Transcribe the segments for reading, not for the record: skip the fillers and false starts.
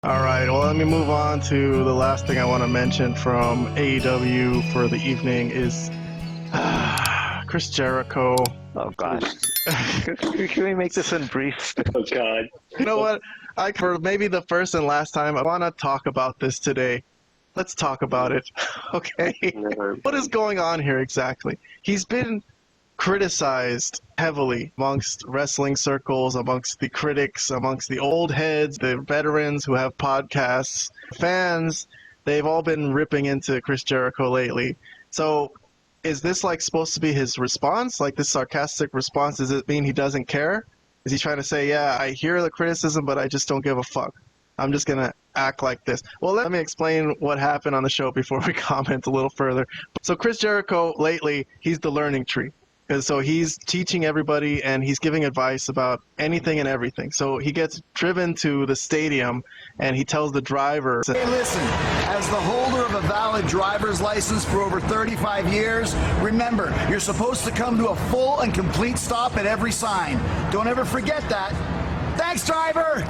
All right, well, let me move on to the last thing I want to mention from AEW for the evening is Chris Jericho. Oh gosh. Can we make this in brief? Oh God. You know what? For maybe the first and last time, I want to talk about this today. Let's talk about it, okay? What is going on here exactly? He's been criticized heavily amongst wrestling circles, amongst the critics, amongst the old heads, the veterans who have podcasts, fans. They've all been ripping into Chris Jericho lately. So is this like supposed to be his response? Like this sarcastic response? Does it mean he doesn't care? Is he trying to say, yeah, I hear the criticism, but I just don't give a fuck? I'm just going to act like this. Well, let me explain what happened on the show before we comment a little further. So Chris Jericho, lately, he's the learning tree. And so he's teaching everybody and he's giving advice about anything and everything. So he gets driven to the stadium and he tells the driver. Hey, listen, as the holder of a valid driver's license for over 35 years, remember, you're supposed to come to a full and complete stop at every sign. Don't ever forget that. Thanks, driver.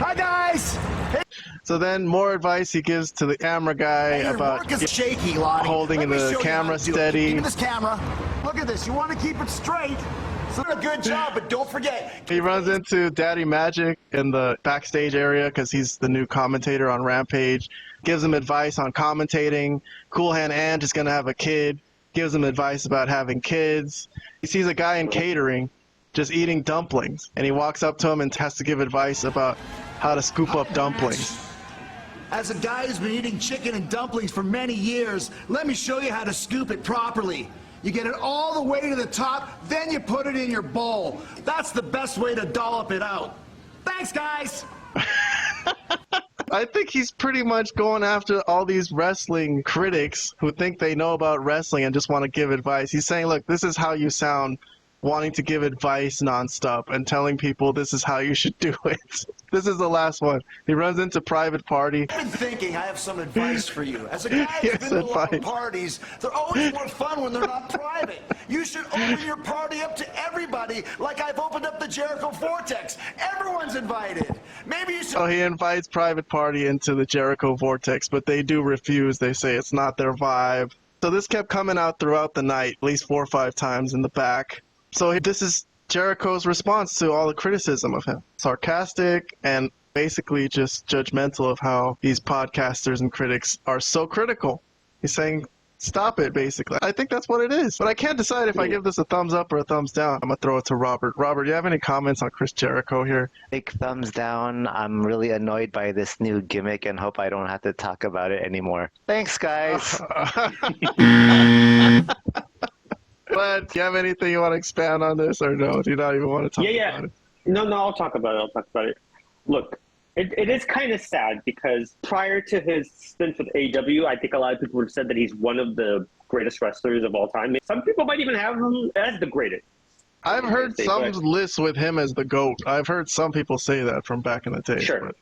Hi, guys. Hey. So then more advice he gives to the camera guy about shaky, Lonnie. Holding the camera steady. Give me this camera. Look at this. You want to keep it straight. So a good job, but don't forget. He runs into Daddy Magic in the backstage area because he's the new commentator on Rampage. Gives him advice on commentating. Cool Hand Ant is going to have a kid. Gives him advice about having kids. He sees a guy in catering just eating dumplings. And he walks up to him and has to give advice about how to scoop up dumplings. As a guy who's been eating chicken and dumplings for many years, let me show you how to scoop it properly. You get it all the way to the top, then you put it in your bowl. That's the best way to dollop it out. Thanks, guys! I think he's pretty much going after all these wrestling critics who think they know about wrestling and just want to give advice. He's saying, look, this is how you sound wanting to give advice nonstop and telling people this is how you should do it. This is the last one. He runs into Private Party. I've been thinking I have some advice for you. As a guy who's been to a lot of parties, they're always more fun when they're not private. You should open your party up to everybody like I've opened up the Jericho Vortex. Everyone's invited. Maybe you should... So he invites Private Party into the Jericho Vortex, but they do refuse. They say it's not their vibe. So this kept coming out throughout the night, at least 4 or 5 times in the back. So this is Jericho's response to all the criticism of him. Sarcastic and basically just judgmental of how these podcasters and critics are so critical. He's saying, stop it, basically. I think that's what it is. But I can't decide if I give this a thumbs up or a thumbs down. I'm going to throw it to Robert. Robert, do you have any comments on Chris Jericho here? Big thumbs down. I'm really annoyed by this new gimmick and hope I don't have to talk about it anymore. Thanks, guys. But do you have anything you want to expand on this, or no? Do you not even want to talk about it? No, I'll talk about it. Look, it is kind of sad because prior to his stint with AEW, I think a lot of people would have said that he's one of the greatest wrestlers of all time. Some people might even have him as the greatest. I've heard some lists with him as the GOAT. I've heard some people say that from back in the day. Sure. But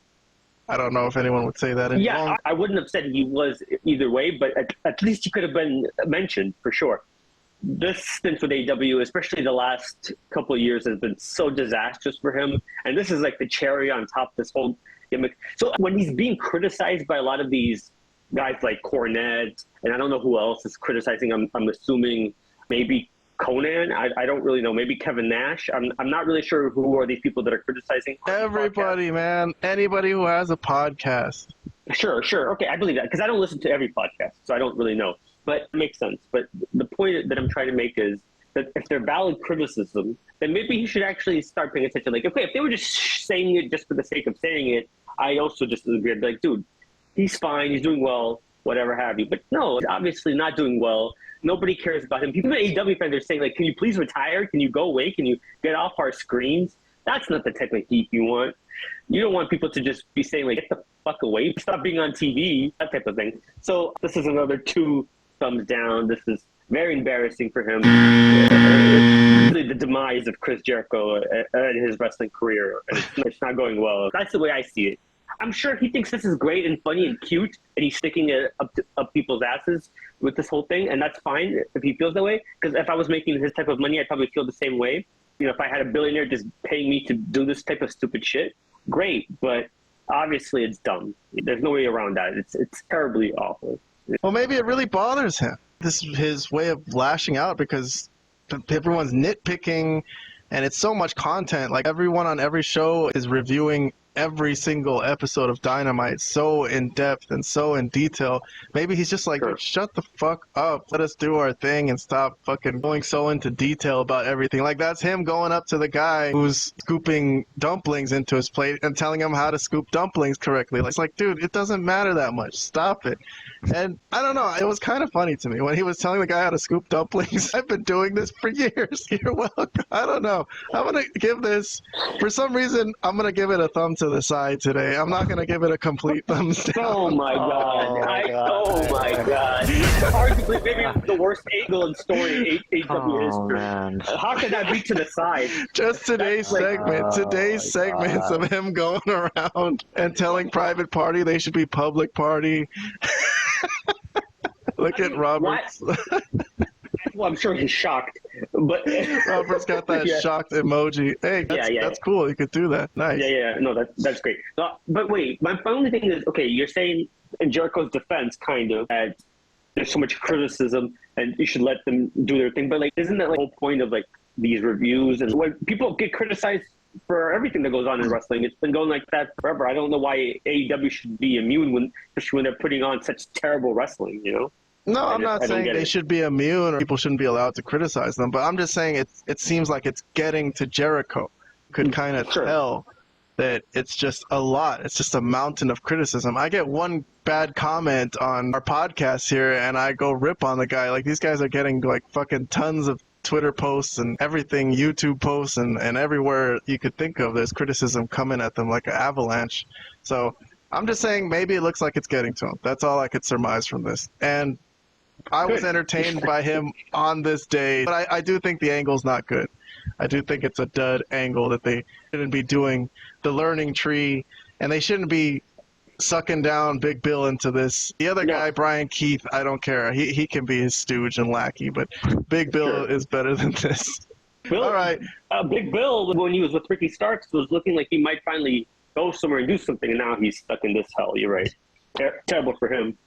I don't know if anyone would say that anymore. Yeah, I wouldn't have said he was either way, but at least he could have been mentioned for sure. This stint with AEW, especially the last couple of years, has been so disastrous for him. And this is like the cherry on top of this whole gimmick. So when he's being criticized by a lot of these guys like Cornette, and I don't know who else is criticizing, I'm assuming maybe Conan. I don't really know. Maybe Kevin Nash. I'm not really sure who are these people that are criticizing. Everybody, man. Anybody who has a podcast. Sure. Okay, I believe that because I don't listen to every podcast, so I don't really know. But it makes sense. But the point that I'm trying to make is that if they're valid criticism, then maybe he should actually start paying attention. Like, okay, if they were just saying it just for the sake of saying it, I also just agree. I'd be like, dude, he's fine, he's doing well, whatever have you. But no, he's obviously not doing well. Nobody cares about him. People at AEW fans are saying, like, can you please retire? Can you go away? Can you get off our screens? That's not the type of heat you want. You don't want people to just be saying, like, get the fuck away, stop being on TV, that type of thing. So this is another 2 thumbs down. This is very embarrassing for him. It's really the demise of Chris Jericho and his wrestling career. It's not going well. That's the way I see it. I'm sure he thinks this is great and funny and cute, and he's sticking it up people's asses with this whole thing, and that's fine if he feels that way. Because if I was making his type of money, I'd probably feel the same way. You know, if I had a billionaire just paying me to do this type of stupid shit, great. But obviously it's dumb. There's no way around that. It's terribly awful. Well, maybe it really bothers him. This is his way of lashing out because everyone's nitpicking, and it's so much content. Like, everyone on every show is reviewing every single episode of Dynamite so in depth and so in detail. Maybe he's just like, Sure. shut the fuck up, let us do our thing and stop fucking going so into detail about everything. Like, that's him going up to the guy who's scooping dumplings into his plate and telling him how to scoop dumplings correctly. It's like, dude, it doesn't matter that much, stop it. And I don't know, it was kind of funny to me when he was telling the guy how to scoop dumplings. I've been doing this for years. You're welcome. I don't know, I'm gonna give this, for some reason, I'm gonna give it a thumb to the side today. I'm not gonna give it a complete thumbs down. Oh my god! Oh my god! Arguably, maybe the worst angle in story in AEW history. Man. How could that be to the side? Just today's segment. Today's segments of him going around and telling Private Party they should be Public Party. Look at Roberts. Well, I'm sure he's shocked, but Robert's got that Yeah. shocked emoji. Hey, that's cool. You could do that. Nice. Yeah. No, that's great. But wait, my only thing is, okay, you're saying in Jericho's defense, kind of, that there's so much criticism and you should let them do their thing. But like, isn't that like the whole point of like these reviews? And when people get criticized for everything that goes on in wrestling, it's been going like that forever. I don't know why AEW should be immune especially when they're putting on such terrible wrestling, you know? No, I'm not saying they should be immune or people shouldn't be allowed to criticize them, but I'm just saying it seems like it's getting to Jericho. You could kind of tell that it's just a lot. It's just a mountain of criticism. I get one bad comment on our podcast here and I go rip on the guy. Like, these guys are getting like fucking tons of Twitter posts and everything, YouTube posts, and everywhere you could think of, there's criticism coming at them like an avalanche. So I'm just saying maybe it looks like it's getting to him. That's all I could surmise from this. And I was entertained by him on this day, but I do think the angle's not good. I do think it's a dud angle, that they shouldn't be doing the learning tree, and they shouldn't be sucking down Big Bill into this. The other guy, Brian Keith, I don't care. He can be his stooge and lackey, but Big Bill is better than this. All right. Big Bill, when he was with Ricky Starks, was looking like he might finally go somewhere and do something, and now he's stuck in this hell. You're right. Terrible for him.